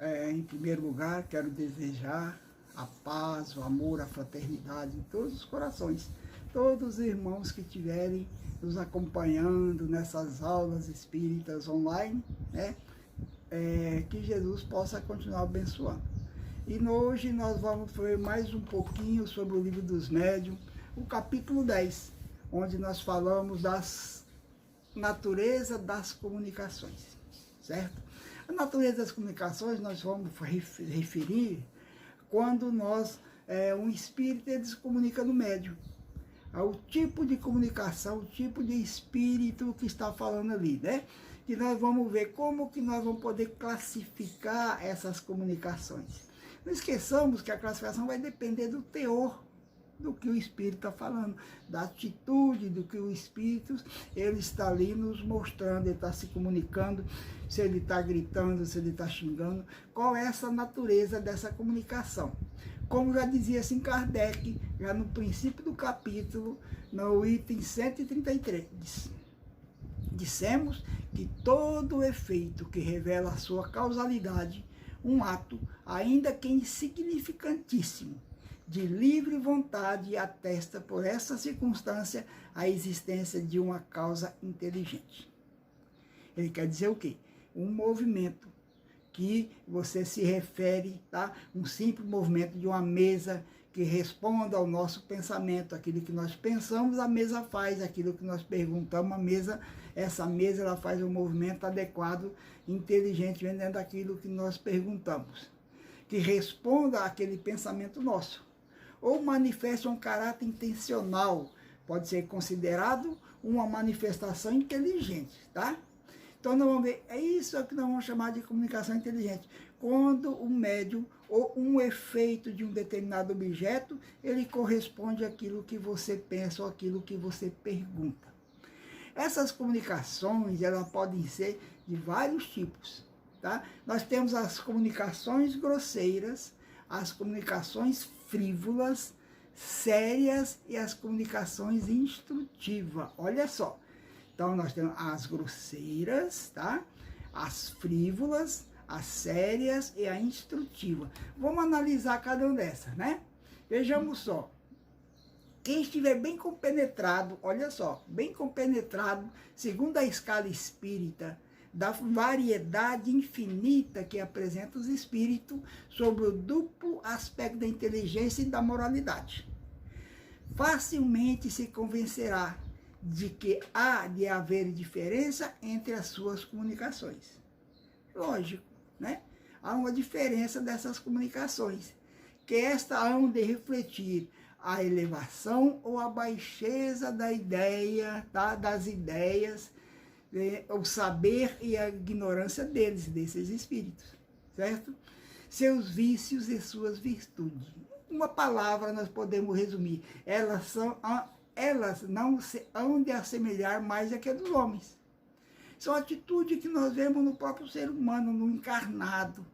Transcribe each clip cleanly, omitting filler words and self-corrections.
Em primeiro lugar, quero desejar a paz, o amor, a fraternidade em todos os corações. Todos os irmãos que estiverem nos acompanhando nessas aulas espíritas online, né? Que Jesus possa continuar abençoando. E hoje nós vamos ver mais um pouquinho sobre o Livro dos Médiuns, o capítulo 10, onde nós falamos das natureza das comunicações, certo? A natureza das comunicações nós vamos referir quando um espírito ele se comunica no médium. O tipo de comunicação, o tipo de espírito que está falando ali, né? Que nós vamos ver como que nós vamos poder classificar essas comunicações. Não esqueçamos que a classificação vai depender do teor do que o Espírito está falando, da atitude do que o Espírito ele está ali nos mostrando, ele está se comunicando, se ele está gritando, se ele está xingando, qual é essa natureza dessa comunicação. Como já dizia assim Kardec, já no princípio do capítulo, no item 133, dissemos que todo efeito que revela a sua causalidade, um ato, ainda que insignificantíssimo, de livre vontade atesta por essa circunstância a existência de uma causa inteligente. Ele quer dizer o quê? Um movimento que você se refere, tá? Um simples movimento de uma mesa que responda ao nosso pensamento, aquilo que nós pensamos, a mesa faz, aquilo que nós perguntamos, essa mesa ela faz um movimento adequado, inteligente, dentro daquilo que nós perguntamos, que responda àquele pensamento nosso, ou manifesta um caráter intencional, pode ser considerado uma manifestação inteligente, tá? Então, nós vamos ver, é isso que nós vamos chamar de comunicação inteligente. Quando o médium ou um efeito de um determinado objeto, ele corresponde àquilo que você pensa ou àquilo que você pergunta. Essas comunicações, elas podem ser de vários tipos, tá? Nós temos as comunicações grosseiras, as comunicações frívolas, sérias e as comunicações instrutivas. Olha só. Então, nós temos as grosseiras, tá? As frívolas, as sérias e a instrutiva. Vamos analisar cada uma dessas, né? Vejamos só. Quem estiver bem compenetrado, olha só, bem compenetrado, segundo a escala espírita, da variedade infinita que apresenta os espíritos sobre o duplo aspecto da inteligência e da moralidade, facilmente se convencerá de que há de haver diferença entre as suas comunicações. Lógico, né? Há uma diferença dessas comunicações, que esta hão de refletir a elevação ou a baixeza da ideia, tá? Das ideias, o saber e a ignorância desses espíritos, certo? Seus vícios e suas virtudes. Uma palavra nós podemos resumir, elas não se hão de assemelhar mais a que dos homens. São atitudes que nós vemos no próprio ser humano, no encarnado.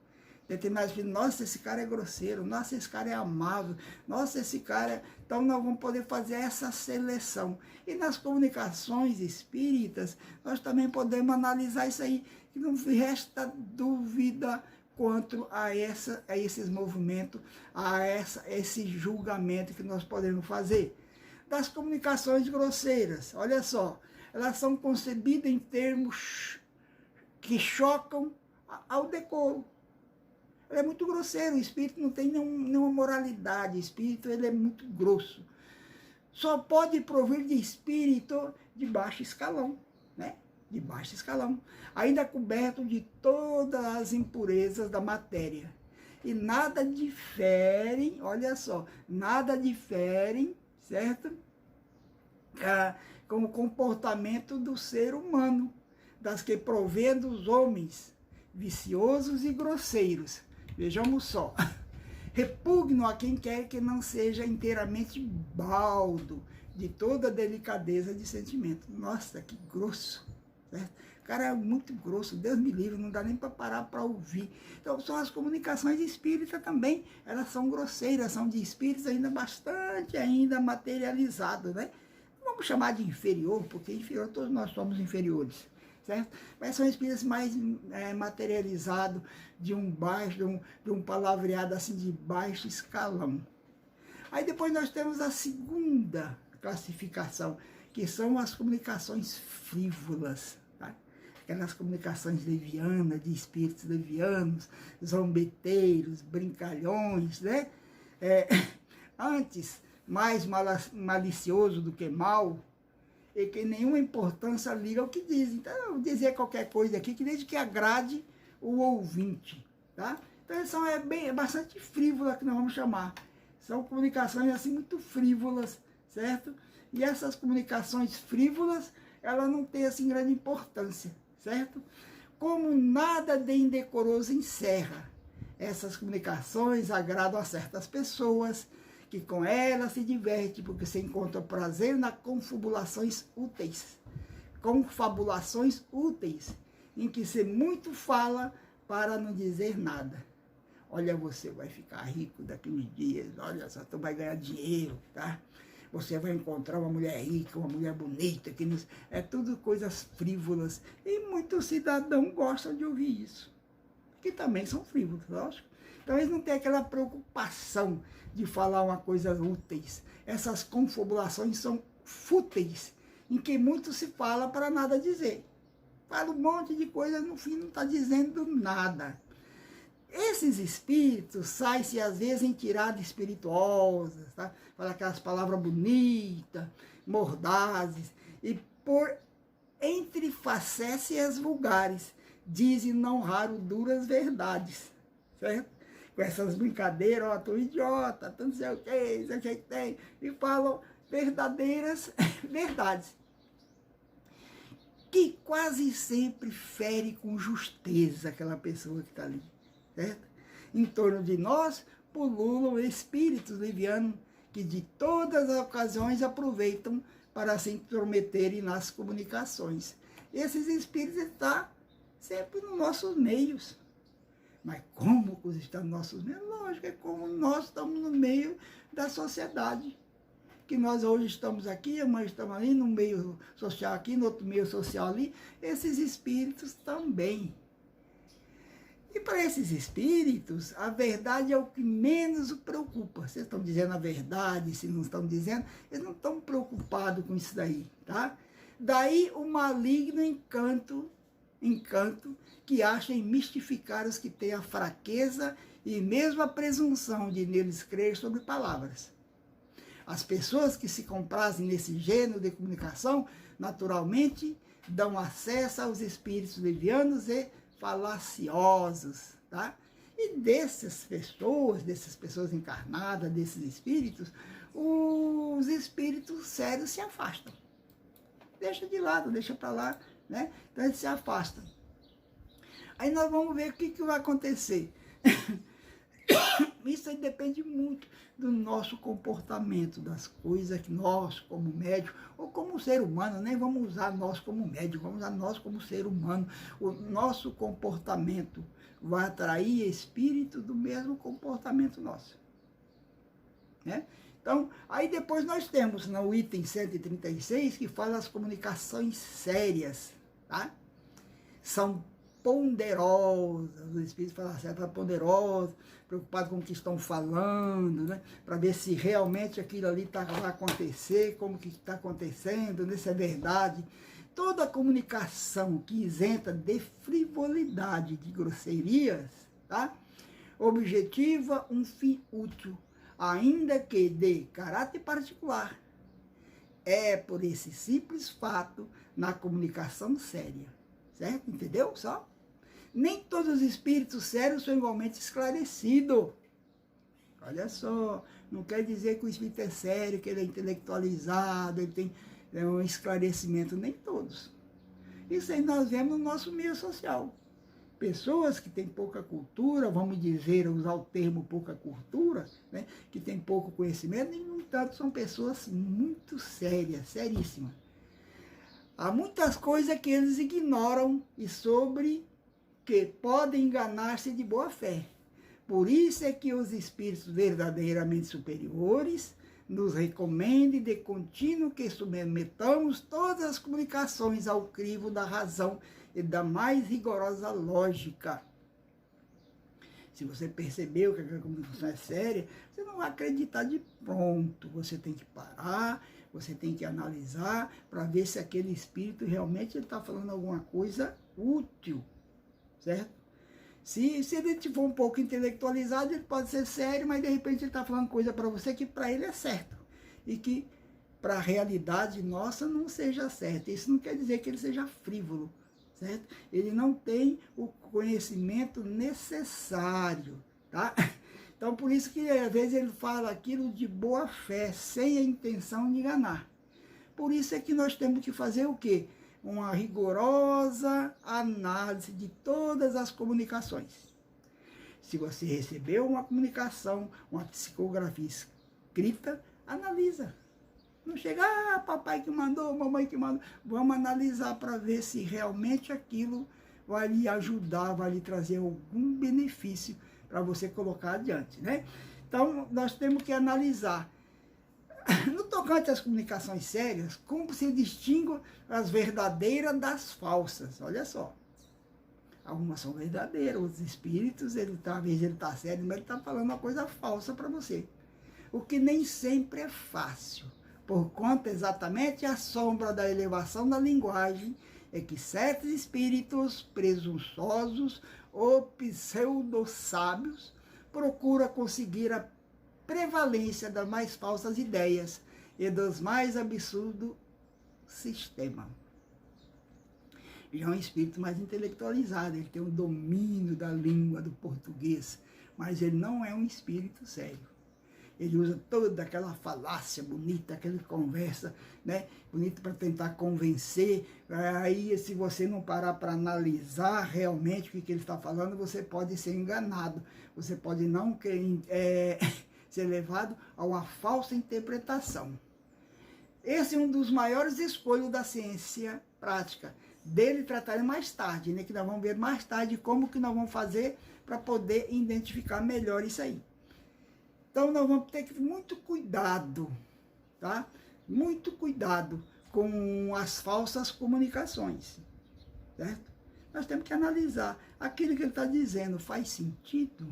Determinados filhos, nossa, esse cara é grosseiro, nossa, esse cara é amável, nossa, esse cara... Então, nós vamos poder fazer essa seleção. E nas comunicações espíritas, nós também podemos analisar isso aí, que não resta dúvida quanto a esses movimentos, esse julgamento que nós podemos fazer. Das comunicações grosseiras, olha só, elas são concebidas em termos que chocam ao decoro. Ele é muito grosseiro, o espírito não tem nenhuma moralidade, o espírito ele é muito grosso. Só pode provir de espírito de baixo escalão, né? De baixo escalão, ainda coberto de todas as impurezas da matéria. E nada diferem, olha só, nada diferem, certo? Com o comportamento do ser humano, das que provém dos homens, viciosos e grosseiros. Vejamos só, repugno a quem quer que não seja inteiramente baldo de toda a delicadeza de sentimento. Nossa, que grosso, certo? O cara é muito grosso, Deus me livre, não dá nem para parar para ouvir. Então, são as comunicações espíritas também, elas são grosseiras, são de espíritos bastante materializados, né? Vamos chamar de inferior, porque inferior todos nós somos inferiores, certo? Mas são espíritos mais materializados, de um palavreado assim de baixo escalão. Aí depois nós temos a segunda classificação, que são as comunicações frívolas, tá? Aquelas comunicações levianas, de espíritos levianos, zombeteiros, brincalhões, né? Antes, mais malicioso do que mal, e que nenhuma importância liga ao que dizem. Então, eu vou dizer qualquer coisa aqui, que desde que agrade o ouvinte, tá? Então, é bastante frívola, que nós vamos chamar. São comunicações, assim, muito frívolas, certo? E essas comunicações frívolas, elas não têm, assim, grande importância, certo? Como nada de indecoroso encerra, essas comunicações agradam a certas pessoas, que com ela se diverte, porque se encontra prazer nas confabulações úteis. Confabulações úteis, em que se muito fala para não dizer nada. Olha, você vai ficar rico daqui uns dias, olha só, tu vai ganhar dinheiro, tá? Você vai encontrar uma mulher rica, uma mulher bonita, que nos... é tudo coisas frívolas. E muitos cidadãos gostam de ouvir isso, que também são frívolos, lógico. Então, eles não têm aquela preocupação de falar uma coisa úteis. Essas confabulações são fúteis, em que muito se fala para nada dizer. Fala um monte de coisa, no fim não está dizendo nada. Esses espíritos saem-se às vezes em tiradas espirituosas, tá? Fala aquelas palavras bonitas, mordazes, e por entre facécias vulgares, dizem não raro duras verdades, certo? Com essas brincadeiras, ó, tô idiota, tô não sei o que, isso aqui que tem, e falam verdadeiras verdades, que quase sempre fere com justeza aquela pessoa que está ali, certo? Em torno de nós pululam espíritos levianos que de todas as ocasiões aproveitam para se intrometerem nas comunicações. Esses espíritos estão sempre nos nossos meios. Mas como que está nos nossos meios? Lógico, é como nós estamos no meio da sociedade. Que nós hoje estamos aqui, amanhã estamos ali, no meio social aqui, no outro meio social ali. Esses espíritos também. E para esses espíritos, a verdade é o que menos o preocupa. Vocês estão dizendo a verdade, se não estão dizendo, eles não estão preocupados com isso daí, tá? Daí o maligno encanto que acha em mistificar os que têm a fraqueza e mesmo a presunção de neles crer sobre palavras. As pessoas que se comprazem nesse gênero de comunicação, naturalmente, dão acesso aos espíritos levianos e falaciosos, tá? E dessas pessoas encarnadas, desses espíritos, os espíritos sérios se afastam. Deixa de lado, deixa para lá, né? Então eles se afastam. Aí nós vamos ver o que vai acontecer. Isso aí depende muito do nosso comportamento, das coisas que nós, como médico, ou como ser humano, nem vamos usar nós como médico, vamos usar nós como ser humano. O nosso comportamento vai atrair espírito do mesmo comportamento nosso, né? Então, aí depois nós temos no item 136, que fala das comunicações sérias, tá? São ponderosas, os espíritos falam assim, tá ponderosa, preocupado com o que estão falando, né? Para ver se realmente aquilo ali vai acontecer, como que está acontecendo, se é verdade. Toda comunicação que isenta de frivolidade, de grosserias, tá? Objetiva um fim útil, ainda que de caráter particular. É por esse simples fato na comunicação séria, certo? Entendeu só? Nem todos os espíritos sérios são igualmente esclarecidos. Olha só, não quer dizer que o espírito é sério, que ele é intelectualizado, ele tem um esclarecimento, nem todos. Isso aí nós vemos no nosso meio social. Pessoas que têm pouca cultura, vamos dizer, usar o termo pouca cultura, né, que têm pouco conhecimento, e, no entanto, são pessoas muito sérias, seríssimas. Há muitas coisas que eles ignoram e sobre que podem enganar-se de boa fé. Por isso é que os espíritos verdadeiramente superiores nos recomende de contínuo que submetamos todas as comunicações ao crivo da razão e da mais rigorosa lógica. Se você percebeu que a comunicação é séria, você não vai acreditar de pronto. Você tem que parar, você tem que analisar para ver se aquele espírito realmente está falando alguma coisa útil, certo? Se ele for um pouco intelectualizado, ele pode ser sério, mas de repente ele está falando coisa para você que para ele é certo. E que para a realidade nossa não seja certo. Isso não quer dizer que ele seja frívolo, certo? Ele não tem o conhecimento necessário, tá? Então, por isso que às vezes ele fala aquilo de boa fé, sem a intenção de enganar. Por isso é que nós temos que fazer o quê? Uma rigorosa análise de todas as comunicações. Se você recebeu uma comunicação, uma psicografia escrita, analisa. Não chega, papai que mandou, mamãe que mandou. Vamos analisar para ver se realmente aquilo vai lhe ajudar, vai lhe trazer algum benefício para você colocar adiante, né? Então, nós temos que analisar. No tocante às comunicações sérias, como se distingue as verdadeiras das falsas? Olha só. Algumas são verdadeiras, os espíritos, talvez ele está sério, mas ele está falando uma coisa falsa para você. O que nem sempre é fácil, por conta exatamente a sombra da elevação da linguagem, é que certos espíritos presunçosos ou pseudo-sábios procuram conseguir a prevalência das mais falsas ideias e dos mais absurdos sistemas. Ele é um espírito mais intelectualizado, ele tem um domínio da língua do português, mas ele não é um espírito sério. Ele usa toda aquela falácia bonita, aquela conversa, né, bonita para tentar convencer. Aí, se você não parar para analisar realmente o que ele está falando, você pode ser enganado. Você pode não ser levado a uma falsa interpretação. Esse é um dos maiores escolhos da ciência prática. Dele trataremos mais tarde, né, que nós vamos ver mais tarde como que nós vamos fazer para poder identificar melhor isso aí. Então, nós vamos ter que ter muito cuidado, tá? Muito cuidado com as falsas comunicações, certo? Nós temos que analisar. Aquilo que ele está dizendo faz sentido?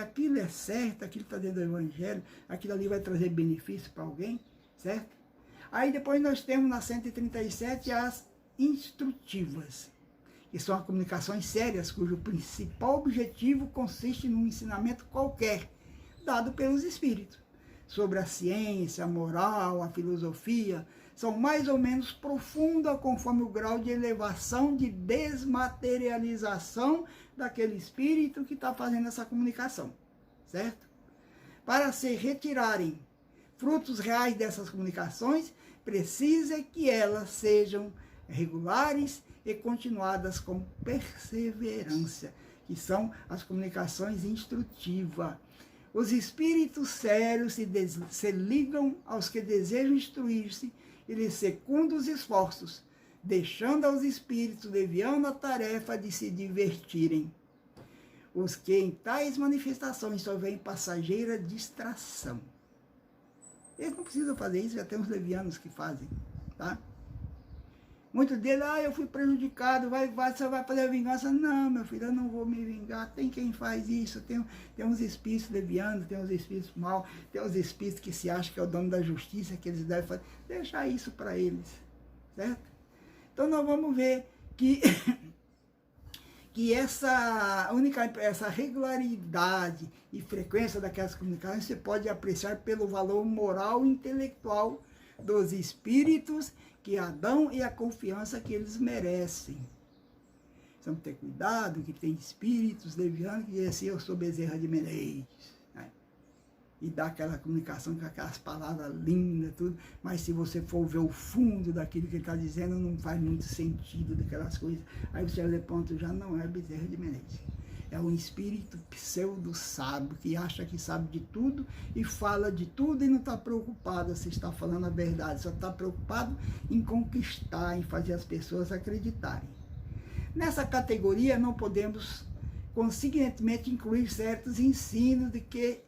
Aquilo é certo? Aquilo está dentro do Evangelho? Aquilo ali vai trazer benefício para alguém, certo? Aí depois nós temos na 137 as instrutivas, que são as comunicações sérias, cujo principal objetivo consiste num ensinamento qualquer, dado pelos espíritos, sobre a ciência, a moral, a filosofia, são mais ou menos profundas conforme o grau de elevação, de desmaterialização daquele espírito que está fazendo essa comunicação, certo? Para se retirarem frutos reais dessas comunicações, precisa que elas sejam regulares e continuadas com perseverança, que são as comunicações instrutivas. Os espíritos sérios se ligam aos que desejam instruir-se e lhes secundam os esforços, deixando aos espíritos leviana a tarefa de se divertirem. Os que em tais manifestações só veem passageira distração. Eles não precisam fazer isso, já tem uns levianos que fazem, tá? Muitos deles, eu fui prejudicado, você vai fazer a vingança. Não, meu filho, eu não vou me vingar. Tem quem faz isso. Tem uns espíritos levianos, tem uns espíritos maus, tem uns espíritos que se acham que é o dono da justiça, que eles devem fazer. Deixar isso para eles, certo? Então nós vamos ver que, essa regularidade e frequência daquelas comunicações você pode apreciar pelo valor moral e intelectual dos espíritos que a dão e a confiança que eles merecem. Precisamos ter cuidado, que tem espíritos levianos que dizem assim, eu sou Bezerra de Menezes, né? E dá aquela comunicação com aquelas palavras lindas, tudo, mas se você for ver o fundo daquilo que ele está dizendo, não faz muito sentido daquelas coisas. Aí você olha, ponto, já não é Bezerra de Menezes. É um espírito pseudo-sábio, que acha que sabe de tudo e fala de tudo e não está preocupado se está falando a verdade, só está preocupado em conquistar, em fazer as pessoas acreditarem. Nessa categoria não podemos, consequentemente, incluir certos ensinos de que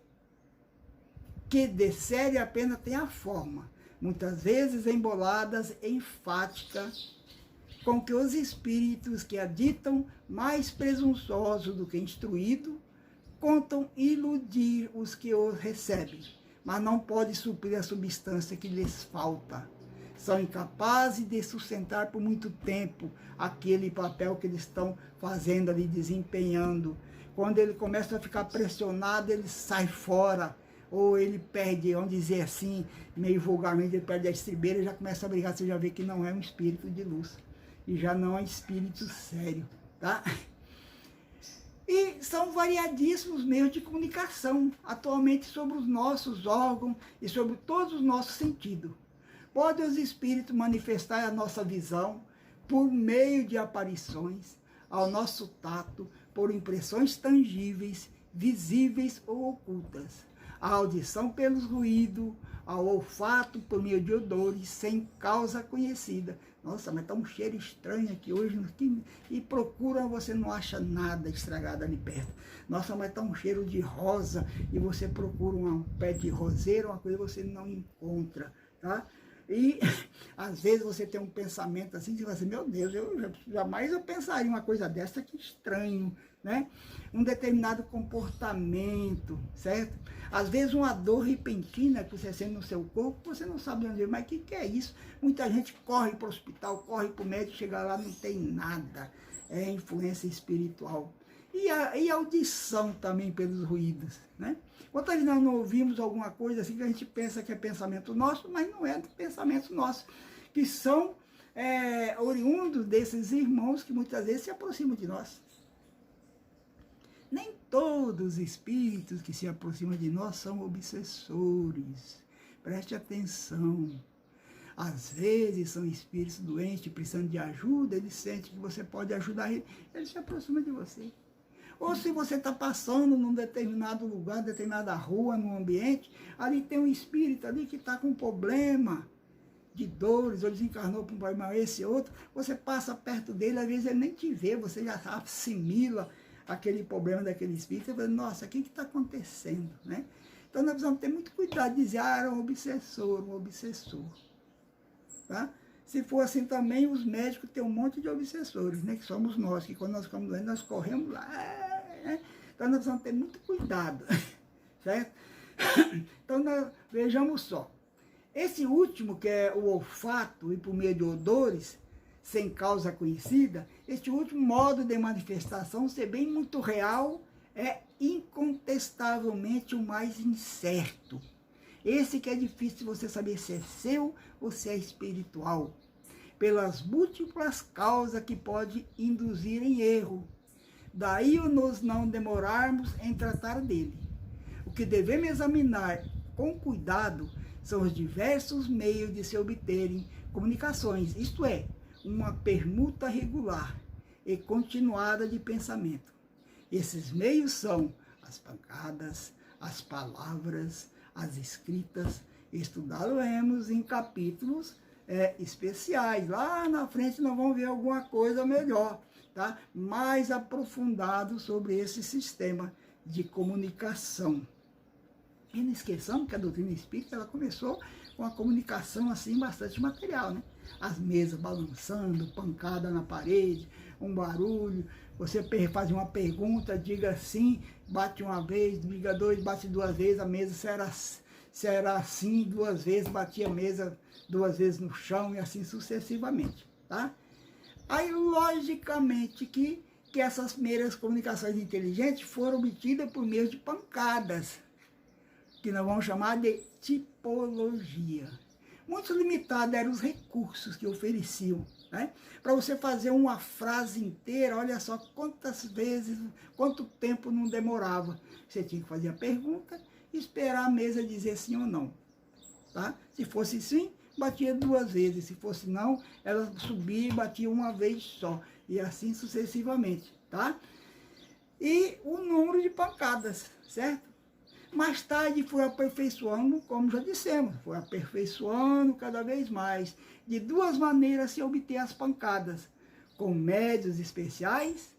que de série apenas tem a forma, muitas vezes emboladas, enfática, com que os espíritos que a ditam, mais presunçosos do que instruídos, contam iludir os que os recebem, mas não pode suprir a substância que lhes falta. São incapazes de sustentar por muito tempo aquele papel que eles estão fazendo ali, desempenhando. Quando ele começa a ficar pressionado, ele sai fora, ou ele perde, vamos dizer assim, meio vulgarmente, ele perde a estribeira e já começa a brigar. Você já vê que não é um espírito de luz, e já não é espírito sério, tá? E são variadíssimos meios de comunicação, atualmente sobre os nossos órgãos e sobre todos os nossos sentidos. Podem os espíritos manifestar a nossa visão por meio de aparições, ao nosso tato, por impressões tangíveis, visíveis ou ocultas, a audição pelos ruídos, ao olfato por meio de odores, sem causa conhecida. Nossa, mas está um cheiro estranho aqui hoje, e procura, você não acha nada estragado ali perto. Nossa, mas está um cheiro de rosa, e você procura um pé de roseira, uma coisa que você não encontra, tá? E às vezes você tem um pensamento assim, você vai assim, meu Deus, jamais eu pensaria uma coisa dessa, que estranho, né? Um determinado comportamento, certo? Às vezes uma dor repentina que você sente no seu corpo, você não sabe onde, mas o que é isso? Muita gente corre para o hospital, corre para o médico, chega lá, não tem nada. É influência espiritual. E a audição também pelos ruídos, né? Quantas vezes nós não ouvimos alguma coisa assim que a gente pensa que é pensamento nosso, mas não é pensamento nosso, que são oriundos desses irmãos que muitas vezes se aproximam de nós. Nem todos os espíritos que se aproximam de nós são obsessores. Preste atenção. Às vezes são espíritos doentes, precisando de ajuda, eles sentem que você pode ajudar ele, ele se aproxima de você. Ou se você está passando num determinado lugar, determinada rua, num ambiente, ali tem um espírito ali que está com um problema de dores, ou desencarnou para um problema esse outro, você passa perto dele, às vezes ele nem te vê, você já assimila aquele problema daquele espírito, você fala, nossa, o que está acontecendo, né? Então nós precisamos ter muito cuidado de dizer, era um obsessor, tá? Se for assim também, os médicos têm um monte de obsessores, né? Que somos nós, que quando nós ficamos doentes, nós corremos lá, né? Então nós precisamos ter muito cuidado, certo? Então vejamos só, esse último, que é o olfato e por meio de odores, sem causa conhecida, este último modo de manifestação, ser bem muito real, é incontestavelmente o mais incerto. Esse que é difícil você saber se é seu ou se é espiritual, pelas múltiplas causas que pode induzir em erro. Daí o nos não demorarmos em tratar dele. O que devemos examinar com cuidado são os diversos meios de se obterem comunicações, isto é, uma permuta regular e continuada de pensamento. Esses meios são as pancadas, as palavras, as escritas. Estudaremos em capítulos especiais. Lá na frente nós vamos ver alguma coisa melhor, tá? Mais aprofundado sobre esse sistema de comunicação. E não esqueçamos que a doutrina espírita, ela começou com a comunicação assim bastante material, né? As mesas balançando, pancada na parede, um barulho, você faz uma pergunta, diga sim, bate uma vez, diga dois, bate duas vezes, a mesa se era assim, duas vezes, batia a mesa duas vezes no chão e assim sucessivamente, tá? Aí, logicamente, que essas primeiras comunicações inteligentes foram obtidas por meio de pancadas, que nós vamos chamar de tipologia. Muito limitados eram os recursos que ofereciam, né? Para você fazer uma frase inteira, olha só quantas vezes, quanto tempo não demorava. Você tinha que fazer a pergunta e esperar a mesa dizer sim ou não, tá? Se fosse sim, batia duas vezes, se fosse não, ela subia e batia uma vez só, e assim sucessivamente, tá? E o número de pancadas, certo? Mais tarde foi aperfeiçoando, como já dissemos, foi aperfeiçoando cada vez mais. De duas maneiras se obter as pancadas, com médios especiais.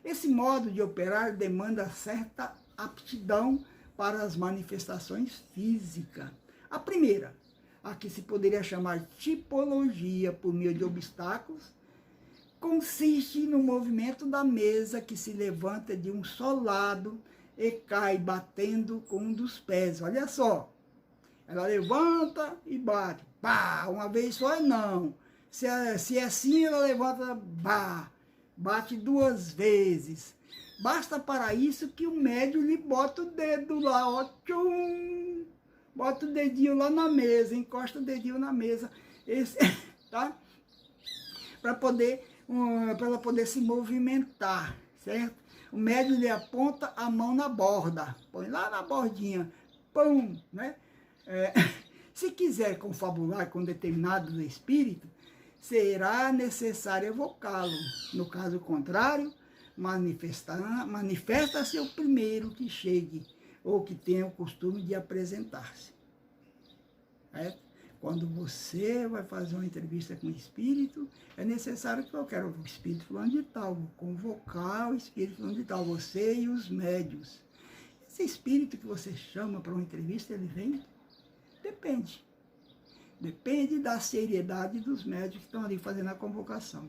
Esse modo de operar demanda certa aptidão para as manifestações físicas. A primeira, a que se poderia chamar tipologia por meio de obstáculos, consiste no movimento da mesa que se levanta de um só lado e cai batendo com um dos pés. Olha só, ela levanta e bate. Pá, uma vez só não. Se é assim, ela levanta, pá, bate 2 vezes. Basta para isso que o médium lhe bota o dedo lá, ó, tchum, bota o dedinho lá na mesa, encosta o dedinho na mesa, esse, tá? Para ela poder se movimentar, certo? O médium lhe aponta a mão na borda, põe lá na bordinha, pum, né? Se quiser confabular com determinado espírito, será necessário evocá-lo. No caso contrário, manifesta-se o primeiro que chegue ou que tenha o costume de apresentar-se. Quando você vai fazer uma entrevista com o espírito, é necessário que eu quero o espírito fulano de tal, vou convocar o espírito fulano de tal, você e os médios. Esse espírito que você chama para uma entrevista, ele vem? Depende. Depende da seriedade dos médios que estão ali fazendo a convocação.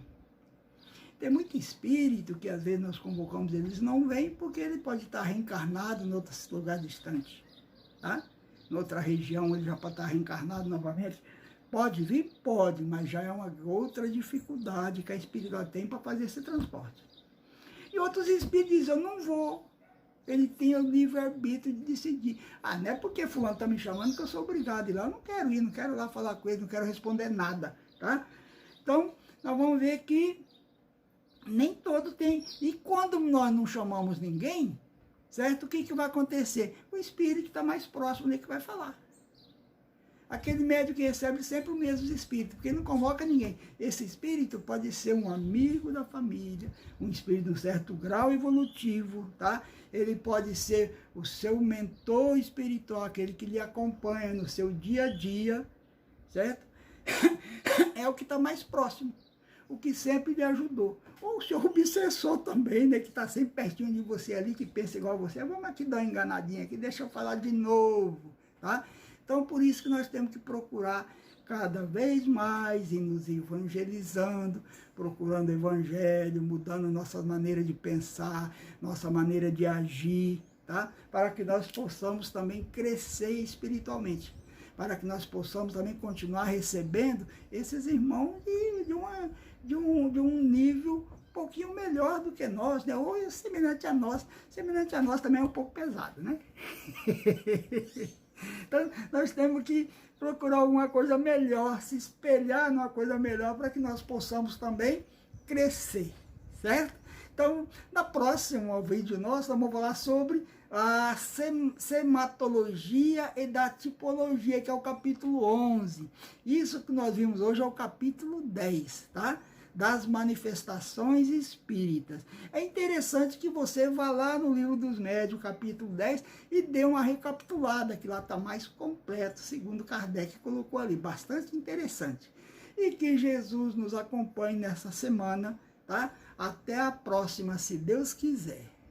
Tem muito espírito que às vezes nós convocamos, eles não vêm porque ele pode estar reencarnado em outro lugar distante, tá? Em outra região ele já pode estar reencarnado novamente. Pode vir? Pode, mas já é uma outra dificuldade que a espiritualidade tem para fazer esse transporte. E outros espíritos dizem, eu não vou. Ele tem o livre-arbítrio de decidir. Ah, não é porque fulano está me chamando que eu sou obrigado a ir lá. Eu não quero ir, não quero lá falar com ele, não quero responder nada, tá? Então, nós vamos ver que nem todo tem. E quando nós não chamamos ninguém, certo? O que vai acontecer? O espírito está mais próximo dele que vai falar. Aquele médium que recebe sempre o mesmo espírito, porque ele não convoca ninguém. Esse espírito pode ser um amigo da família, um espírito de um certo grau evolutivo, tá? Ele pode ser o seu mentor espiritual, aquele que lhe acompanha no seu dia a dia, certo? É o que está mais próximo, o que sempre lhe ajudou. Ou o seu obsessor também, né, que está sempre pertinho de você ali, que pensa igual a você. Vamos aqui dar uma enganadinha aqui, deixa eu falar de novo, tá? Então, por isso que nós temos que procurar cada vez mais ir nos evangelizando, procurando o evangelho, mudando nossa maneira de pensar, nossa maneira de agir, tá? Para que nós possamos também crescer espiritualmente, para que nós possamos também continuar recebendo esses irmãos de um nível um pouquinho melhor do que nós, né? Ou semelhante a nós também é um pouco pesado, né? Então, nós temos que procurar alguma coisa melhor, se espelhar numa coisa melhor para que nós possamos também crescer, certo? Então, na próxima vídeo nosso, vamos falar sobre a sematologia e da tipologia, que é o capítulo 11. Isso que nós vimos hoje é o capítulo 10, tá? Das manifestações espíritas. É interessante que você vá lá no Livro dos Médiuns, capítulo 10, e dê uma recapitulada, que lá está mais completo, segundo Kardec colocou ali. Bastante interessante. E que Jesus nos acompanhe nessa semana, tá? Até a próxima, se Deus quiser.